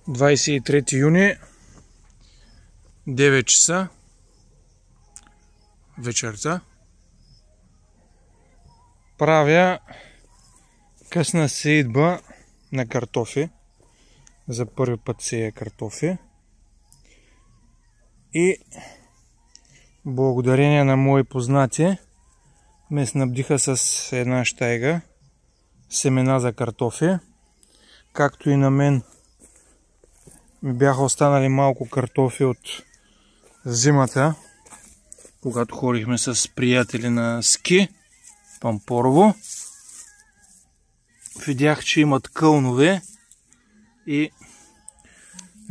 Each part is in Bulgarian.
23 юни, 9 часа вечерта. Правя късна сеитба на картофи. За първи път сея картофи. И благодарение на мои познати ме снабдиха с една щайга семена за картофи. Както и на мен ми бяха останали малко картофи от зимата, когато ходихме с приятели на ски в Пампорово. Видях, че имат кълнове и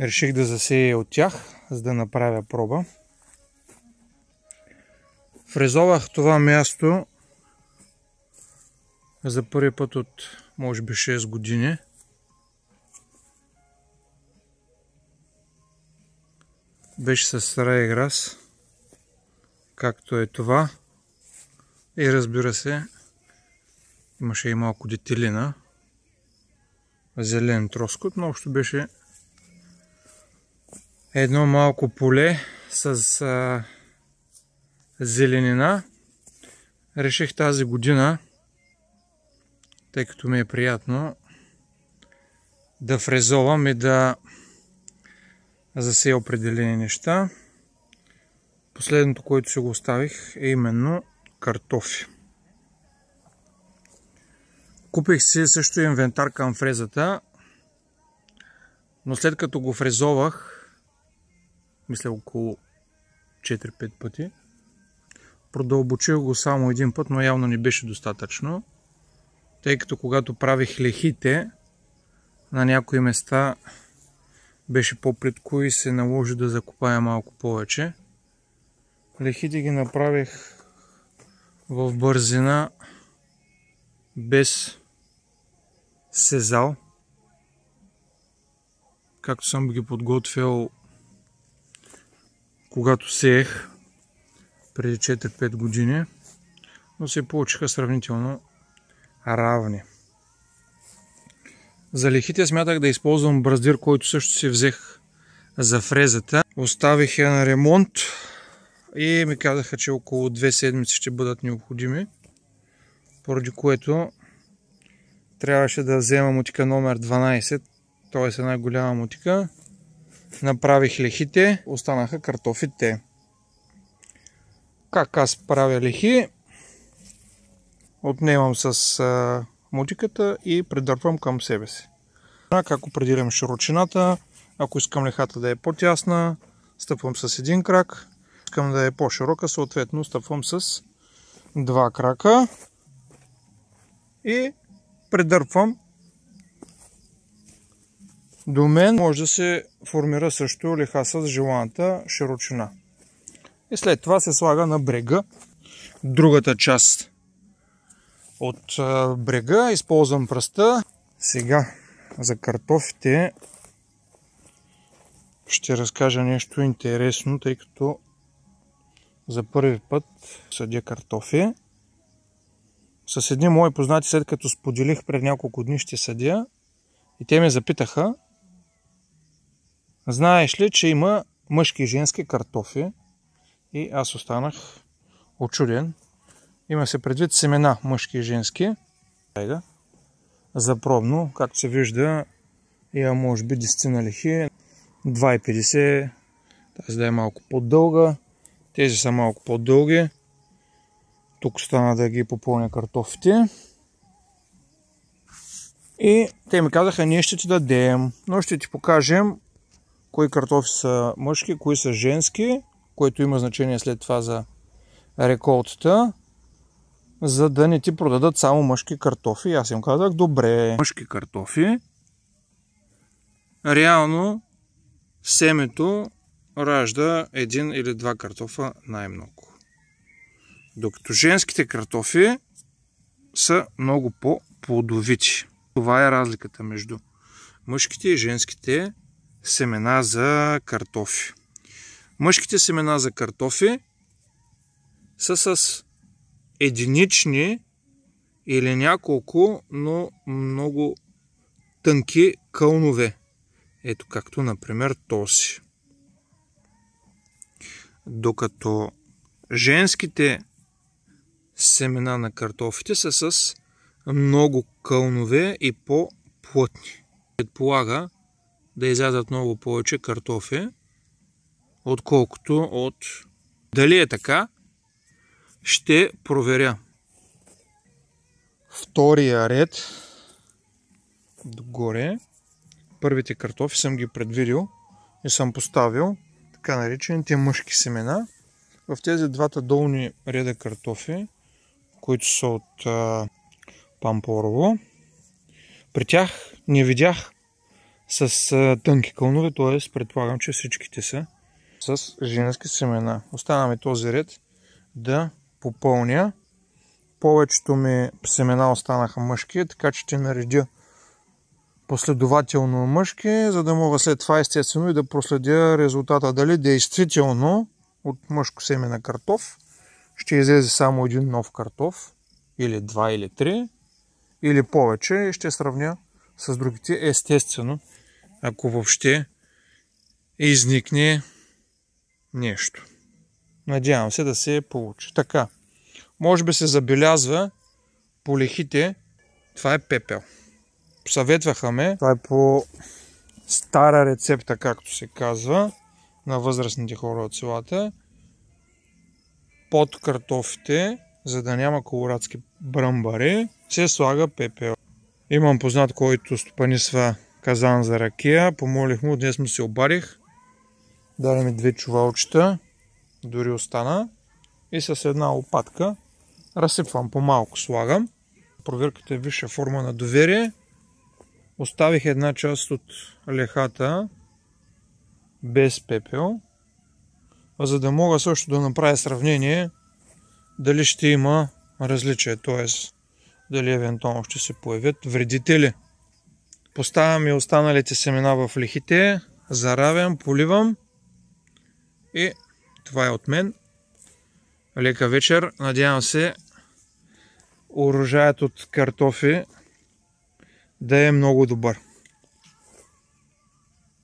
реших да засея от тях, за да направя проба. Фрезовах това място за първи път от може би 6 години. Беше с райграс, както е това. И разбира се, имаше и малко детелина, зелен троскот, но общо беше едно малко поле с зеленина. Реших тази година, тъй като ми е приятно, да фрезовам и да засея определени неща. Последното, което си го оставих, е именно картофи. Купих си също инвентар към фрезата, но след като го фрезовах, мисля около 4-5 пъти, продълбочих го само един път, но явно не беше достатъчно, тъй като когато правих лехите, на някои места беше по-плитко и се наложи да закопая малко повече. Лехите ги направих в бързина, без сезал, както съм ги подготвил когато сеех преди 4-5 години, но се получиха сравнително равни. За лехите смятах да използвам браздир, който също си взех за фрезата. Оставих я на ремонт и ми казаха, че около 2 седмици ще бъдат необходими, поради което трябваше да взема мотика номер 12, т.е. една голяма мотика. Направих лехите, останаха картофите. Как аз правя лехи? Отнемам с мотиката и придърпвам към себе си. Как определям широчината? Ако искам лехата да е по-тясна, стъпвам с един крак. Искам да е по-широка, съответно стъпвам с 2 крака и придърпвам. До мен може да се формира също леха с желаната широчина. И след това се слага на брега. Другата част от брега използвам пръста. Сега за картофите ще разкажа нещо интересно, тъй като за първи път съдя картофи. С едни мои познати, след като споделих пред няколко дни ще съдя, и те ме запитаха: знаеш ли, че има мъжки и женски картофи? И аз останах очуден. Има се предвид семена мъжки и женски. За пробно, както се вижда, има може би 10 на лехи, 2,50, тази да е малко по-дълга, тези са малко по-дълги. Тук стана да ги попълня картофите. И те ми казаха: ние ще ти дадем, но ще ти покажем кои картофи са мъжки, кои са женски, което има значение след това за реколтата, за да не ти продадат само мъжки картофи. Аз им казах: добре. Мъжки картофи, реално семето ражда 1 или 2 картофа най-много. Докато женските картофи са много по-плодовити. Това е разликата между мъжките и женските семена за картофи. Мъжките семена за картофи са с единични или няколко, но много тънки кълнове. Ето както, например, този. Докато женските семена на картофите са с много кълнове и по-плътни. Предполага да излязат много повече картофи, отколкото от... Дали е така, ще проверя. Втория ред догоре. Първите картофи съм ги предвидил и съм поставил така наречените мъжки семена. В тези двата долни реда картофи, които са от Пампорово, при тях не видях с тънки кълнове, т.е. предполагам, че всичките са с женски семена. Остана ми този ред да попълня. Повечето ми семена останаха мъжки, така че ще наредя последователно мъжки, за да мога след това естествено и да проследя резултата. Дали действително от мъжко семе на картоф ще излезе само един нов картоф, или два, или три, или повече, и ще сравня с другите. Естествено, ако въобще изникне нещо. Надявам се да се получи. Така, може би се забелязва по лехите, това е пепел. Съветваха ме, това е по стара рецепта, както се казва, на възрастните хора от селата. Под картофите, за да няма колорадски бръмбари, се слага пепел. Имам познат, който стопанисва казан за ракия. Помолих му, днес му се обадих. Даде ми 2 чувалчета, дори остана. И с една лопатка разсипвам, по-малко слагам. Проверката е висша форма на доверие. Оставих една част от лехата без пепел, за да мога също да направя сравнение дали ще има различие, т.е. дали евентуално ще се появят вредители. Поставям и останалите семена в лехите, заравям, поливам и това е от мен. Лека вечер, надявам се урожаят от картофи да е много добър.